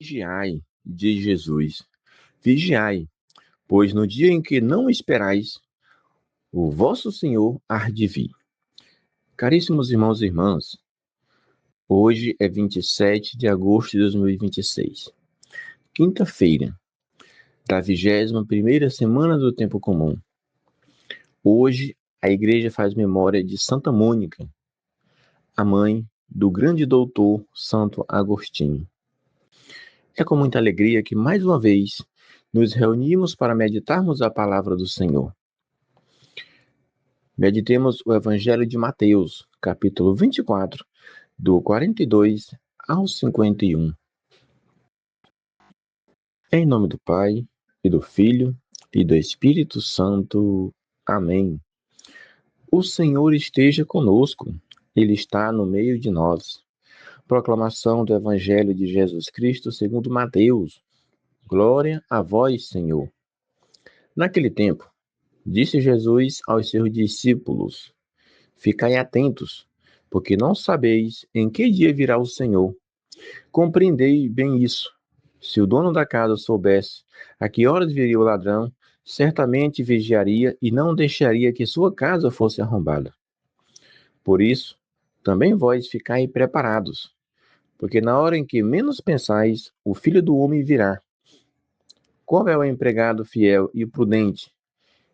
Vigiai, diz Jesus, vigiai, pois no dia em que não esperais, o vosso Senhor há de vir. Caríssimos irmãos e irmãs, hoje é 27 de agosto de 2026, quinta-feira da 21ª semana do tempo comum. Hoje a igreja faz memória de Santa Mônica, a mãe do grande doutor Santo Agostinho. É com muita alegria que mais uma vez nos reunimos para meditarmos a palavra do Senhor. Meditemos o Evangelho de Mateus, capítulo 24, do 42 ao 51. Em nome do Pai, e do Filho, e do Espírito Santo. Amém. O Senhor esteja conosco, Ele está no meio de nós. Proclamação do Evangelho de Jesus Cristo segundo Mateus. Glória a vós, Senhor. Naquele tempo, disse Jesus aos seus discípulos: Ficai atentos, porque não sabeis em que dia virá o Senhor. Compreendei bem isso. Se o dono da casa soubesse a que horas viria o ladrão, certamente vigiaria e não deixaria que sua casa fosse arrombada. Por isso, também vós ficai preparados, porque na hora em que menos pensais, o Filho do Homem virá. Qual é o empregado fiel e prudente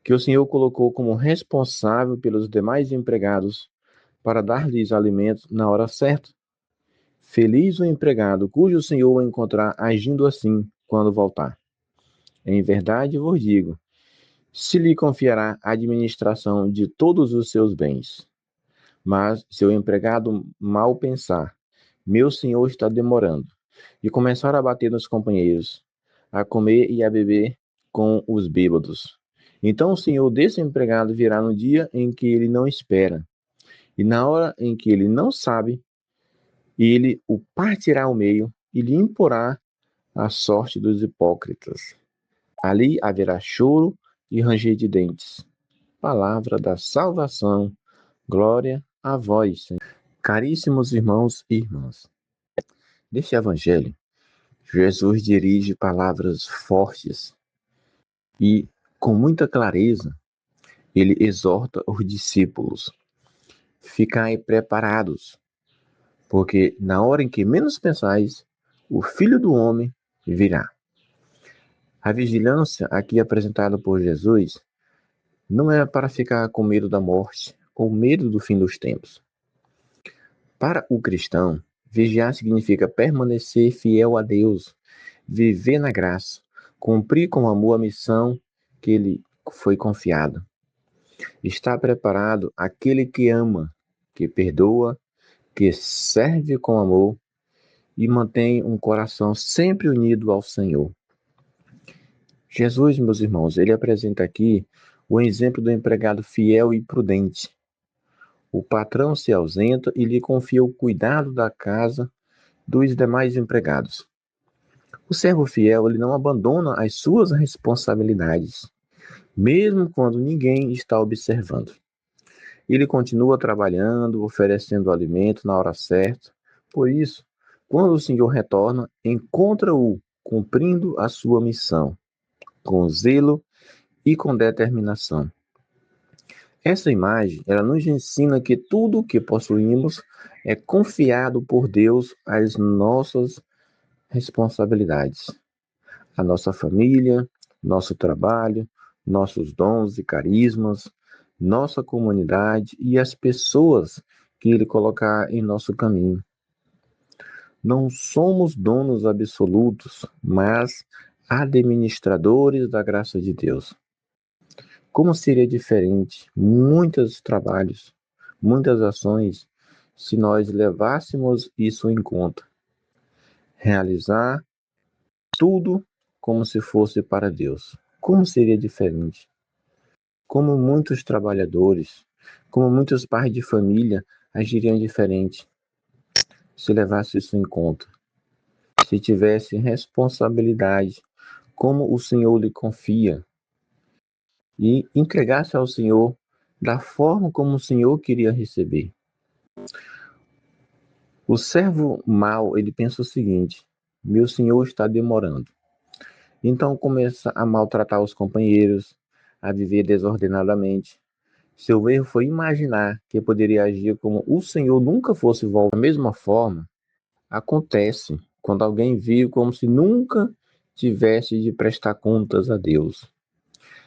que o Senhor colocou como responsável pelos demais empregados para dar-lhes alimento na hora certa? Feliz o empregado cujo senhor o encontrar agindo assim quando voltar. Em verdade vos digo, se lhe confiará a administração de todos os seus bens. Mas se o empregado mal pensar, meu senhor está demorando, e começar a bater nos companheiros, a comer e a beber com os bêbados, então o senhor desse empregado virá no dia em que ele não espera, e na hora em que ele não sabe, ele o partirá ao meio e lhe imporá a sorte dos hipócritas. Ali haverá choro e ranger de dentes. Palavra da salvação. Glória a vós, Senhor. Caríssimos irmãos e irmãs, neste evangelho, Jesus dirige palavras fortes e, com muita clareza, ele exorta os discípulos: ficai preparados, porque na hora em que menos pensais, o Filho do Homem virá. A vigilância aqui apresentada por Jesus não é para ficar com medo da morte ou medo do fim dos tempos. Para o cristão, vigiar significa permanecer fiel a Deus, viver na graça, cumprir com amor a missão que lhe foi confiada. Está preparado aquele que ama, que perdoa, que serve com amor e mantém um coração sempre unido ao Senhor. Jesus, meus irmãos, ele apresenta aqui o exemplo do empregado fiel e prudente. O patrão se ausenta e lhe confia o cuidado da casa dos demais empregados. O servo fiel, ele não abandona as suas responsabilidades, mesmo quando ninguém está observando. Ele continua trabalhando, oferecendo alimento na hora certa. Por isso, quando o Senhor retorna, encontra-o cumprindo a sua missão, com zelo e com determinação. Essa imagem, ela nos ensina que tudo o que possuímos é confiado por Deus às nossas responsabilidades. A nossa família, nosso trabalho, nossos dons e carismas, nossa comunidade e as pessoas que Ele colocar em nosso caminho. Não somos donos absolutos, mas administradores da graça de Deus. Como seria diferente muitos trabalhos, muitas ações, se nós levássemos isso em conta? Realizar tudo como se fosse para Deus. Como seria diferente? Como muitos trabalhadores, como muitos pais de família agiriam diferente se levasse isso em conta? Se tivesse responsabilidade, como o Senhor lhe confia, e entregasse ao Senhor da forma como o Senhor queria receber. O servo mau, ele pensa o seguinte: meu senhor está demorando. Então começa a maltratar os companheiros, a viver desordenadamente. Seu erro foi imaginar que poderia agir como o senhor nunca fosse voltar. Da mesma forma, acontece quando alguém vive como se nunca tivesse de prestar contas a Deus.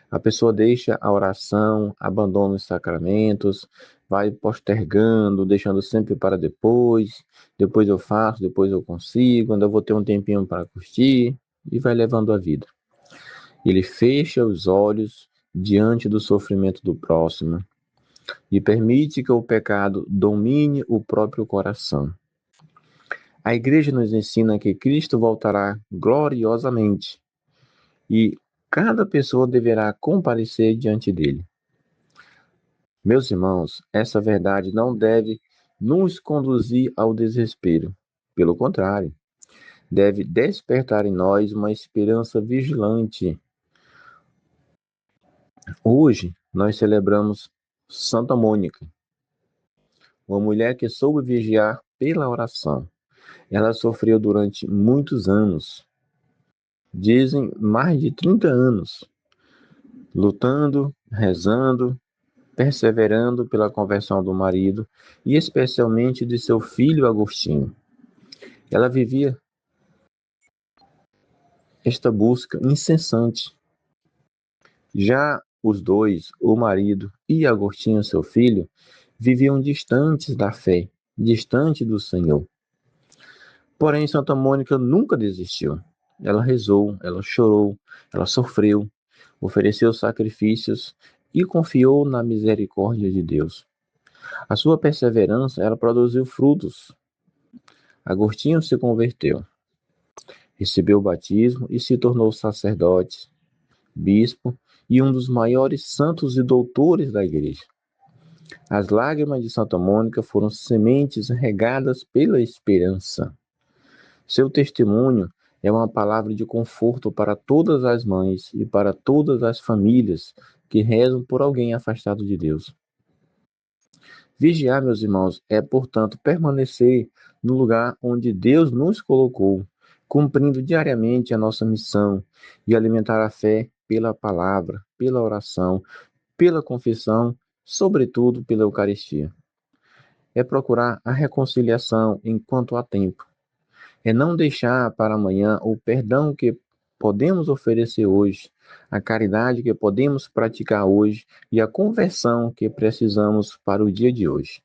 A pessoa deixa a oração, abandona os sacramentos, vai postergando, deixando sempre para depois. Depois eu faço, depois eu consigo, quando eu vou ter um tempinho para curtir, e vai levando a vida. Ele fecha os olhos diante do sofrimento do próximo e permite que o pecado domine o próprio coração. A igreja nos ensina que Cristo voltará gloriosamente e cada pessoa deverá comparecer diante dele. Meus irmãos, essa verdade não deve nos conduzir ao desespero. Pelo contrário, deve despertar em nós uma esperança vigilante. Hoje, nós celebramos Santa Mônica, uma mulher que soube vigiar pela oração. Ela sofreu durante muitos anos, dizem mais de 30 anos, lutando, rezando, perseverando pela conversão do marido e especialmente de seu filho Agostinho. Ela vivia esta busca incessante. Já os dois, o marido e Agostinho, seu filho, viviam distantes da fé, distante do Senhor. Porém, Santa Mônica nunca desistiu. Ela rezou, ela chorou, ela sofreu, ofereceu sacrifícios e confiou na misericórdia de Deus. A sua perseverança, ela produziu frutos. Agostinho se converteu, recebeu o batismo e se tornou sacerdote, bispo e um dos maiores santos e doutores da igreja. As lágrimas de Santa Mônica foram sementes regadas pela esperança. Seu testemunho é uma palavra de conforto para todas as mães e para todas as famílias que rezam por alguém afastado de Deus. Vigiar, meus irmãos, é, portanto, permanecer no lugar onde Deus nos colocou, cumprindo diariamente a nossa missão e alimentar a fé pela palavra, pela oração, pela confissão, sobretudo pela Eucaristia. É procurar a reconciliação enquanto há tempo. É não deixar para amanhã o perdão que podemos oferecer hoje, a caridade que podemos praticar hoje e a conversão que precisamos para o dia de hoje.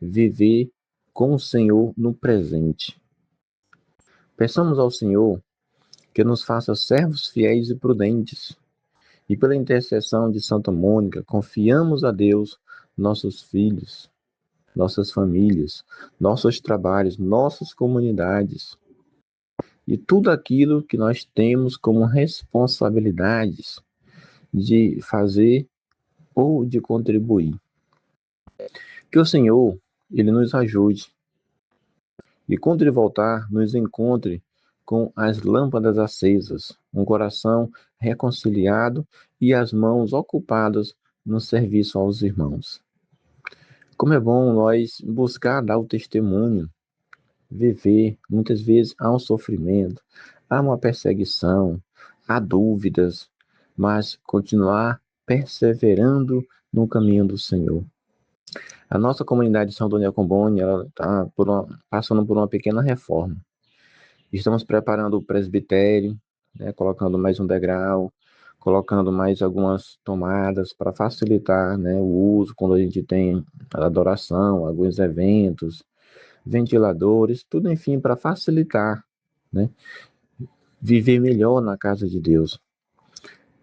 Viver com o Senhor no presente. Peçamos ao Senhor que nos faça servos fiéis e prudentes. E pela intercessão de Santa Mônica, confiamos a Deus nossos filhos, nossas famílias, nossos trabalhos, nossas comunidades e tudo aquilo que nós temos como responsabilidades de fazer ou de contribuir. Que o Senhor, Ele nos ajude e quando Ele voltar, nos encontre com as lâmpadas acesas, um coração reconciliado e as mãos ocupadas no serviço aos irmãos. Como é bom nós buscar dar o testemunho, viver. Muitas vezes há um sofrimento, há uma perseguição, há dúvidas, mas continuar perseverando no caminho do Senhor. A nossa comunidade de São Daniel Comboni, ela está passando por uma pequena reforma. Estamos preparando o presbitério, né, colocando mais um degrau, colocando mais algumas tomadas para facilitar, né, o uso quando a gente tem a adoração, alguns eventos, ventiladores, tudo enfim para facilitar, né, viver melhor na casa de Deus.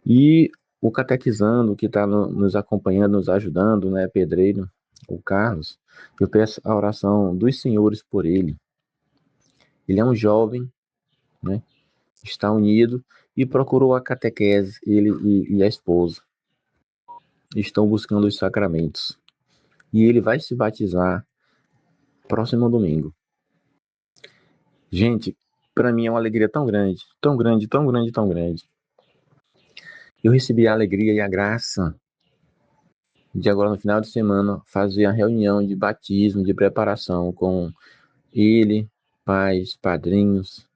E o catequizando que está nos acompanhando, nos ajudando, né, pedreiro, o Carlos, eu peço a oração dos senhores por ele. Ele é um jovem, né, está unido e procurou a catequese, ele e a esposa. Estão buscando os sacramentos. E ele vai se batizar próximo domingo. Gente, para mim é uma alegria tão grande, tão grande, tão grande, tão grande. Eu recebi a alegria e a graça de agora no final de semana fazer a reunião de batismo, de preparação com ele, pais, padrinhos.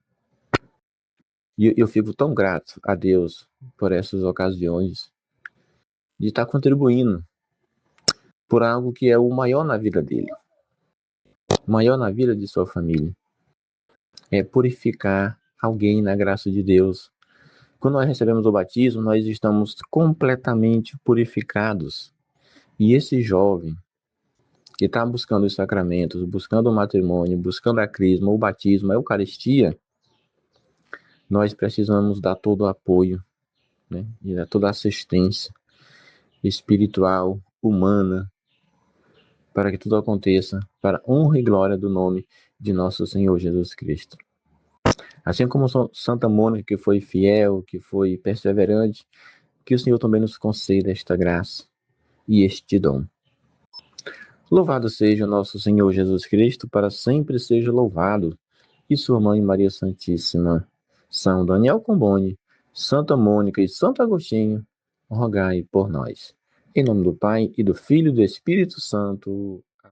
E eu fico tão grato a Deus por essas ocasiões de estar contribuindo por algo que é o maior na vida dele, o maior na vida de sua família. É purificar alguém na graça de Deus. Quando nós recebemos o batismo, nós estamos completamente purificados. E esse jovem que está buscando os sacramentos, buscando o matrimônio, buscando a crisma, o batismo, a Eucaristia, nós precisamos dar todo o apoio, né? E dar toda a assistência espiritual, humana, para que tudo aconteça para a honra e glória do nome de nosso Senhor Jesus Cristo. Assim como Santa Mônica, que foi fiel, que foi perseverante, que o Senhor também nos conceda esta graça e este dom. Louvado seja o nosso Senhor Jesus Cristo, para sempre seja louvado, e sua mãe Maria Santíssima, São Daniel Comboni, Santa Mônica e Santo Agostinho, rogai por nós. Em nome do Pai, e do Filho e do Espírito Santo.